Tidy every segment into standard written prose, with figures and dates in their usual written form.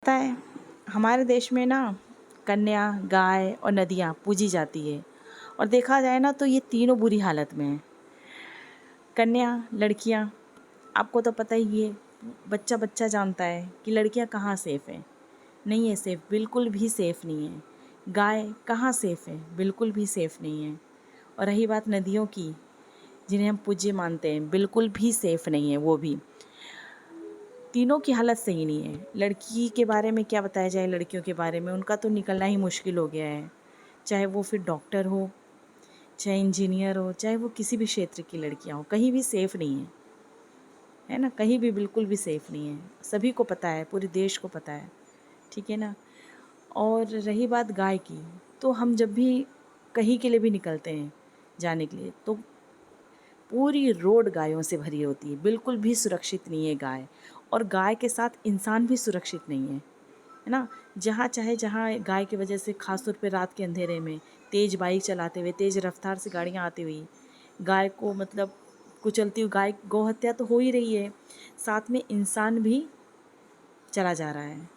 पता है, हमारे देश में ना कन्या, गाय और नदियाँ पूजी जाती है। और देखा जाए ना तो ये तीनों बुरी हालत में हैं। कन्या, लड़कियाँ, आपको तो पता ही है, बच्चा बच्चा जानता है कि लड़कियाँ कहाँ सेफ़ हैं। नहीं है सेफ़, बिल्कुल भी सेफ़ नहीं है। गाय कहाँ सेफ़ है, बिल्कुल भी सेफ़ नहीं है। और रही बात नदियों की, जिन्हें हम पूज्य मानते हैं, बिल्कुल भी सेफ़ नहीं है वो भी। तीनों की हालत सही नहीं है। लड़की के बारे में क्या बताया जाए, लड़कियों के बारे में उनका तो निकलना ही मुश्किल हो गया है। चाहे वो फिर डॉक्टर हो, चाहे इंजीनियर हो, चाहे वो किसी भी क्षेत्र की लड़कियां हो, कहीं भी सेफ़ नहीं है, है ना। कहीं भी बिल्कुल भी सेफ़ नहीं है, सभी को पता है, पूरे देश को पता है, ठीक है ना। और रही बात गाय की, तो हम जब भी कहीं के लिए भी निकलते हैं जाने के लिए, तो पूरी रोड गायों से भरी होती है, बिल्कुल भी सुरक्षित नहीं है गाय। और गाय के साथ इंसान भी सुरक्षित नहीं है ना। जहाँ चाहे जहाँ गाय की वजह से, ख़ास तौर पे रात के अंधेरे में तेज़ बाइक चलाते हुए, तेज़ रफ्तार से गाड़ियाँ आती हुई गाय को मतलब कुचलती हुई, गाय गौ हत्या तो हो ही रही है, साथ में इंसान भी चला जा रहा है,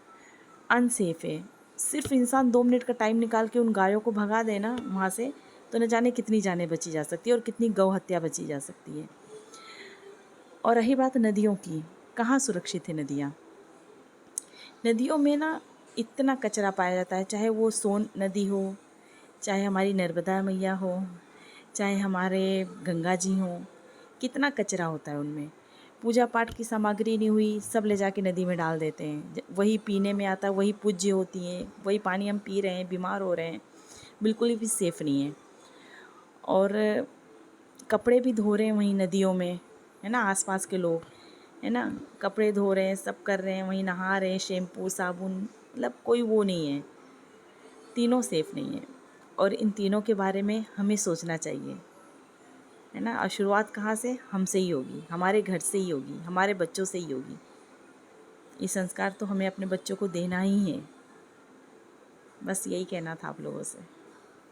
अनसेफ है। सिर्फ इंसान 2 मिनट का टाइम निकाल के उन गायों को भगा देना वहाँ से, तो न जाने कितनी जानें बची जा सकती है और कितनी गौ हत्या बची जा सकती है। और रही बात नदियों की, कहाँ सुरक्षित है नदियाँ। नदियों में ना इतना कचरा पाया जाता है, चाहे वो सोन नदी हो, चाहे हमारी नर्मदा मैया हो, चाहे हमारे गंगा जी हों, कितना कचरा होता है उनमें। पूजा पाठ की सामग्री नहीं हुई, सब ले जाके नदी में डाल देते हैं। वही पीने में आता है, वही पूज्य होती हैं, वही पानी हम पी रहे हैं, बीमार हो रहे हैं, बिल्कुल भी सेफ़ नहीं है। और कपड़े भी धो रहे हैं वहीं नदियों में, है ना, आसपास के लोग, है ना, कपड़े धो रहे हैं, सब कर रहे हैं, वहीं नहा रहे हैं, शैम्पू साबुन, मतलब कोई वो नहीं है, तीनों सेफ़ नहीं है। और इन तीनों के बारे में हमें सोचना चाहिए, है ना। और शुरुआत कहाँ से, हमसे ही होगी, हमारे घर से ही होगी, हमारे बच्चों से ही होगी। ये संस्कार तो हमें अपने बच्चों को देना ही है। बस यही कहना था आप लोगों से।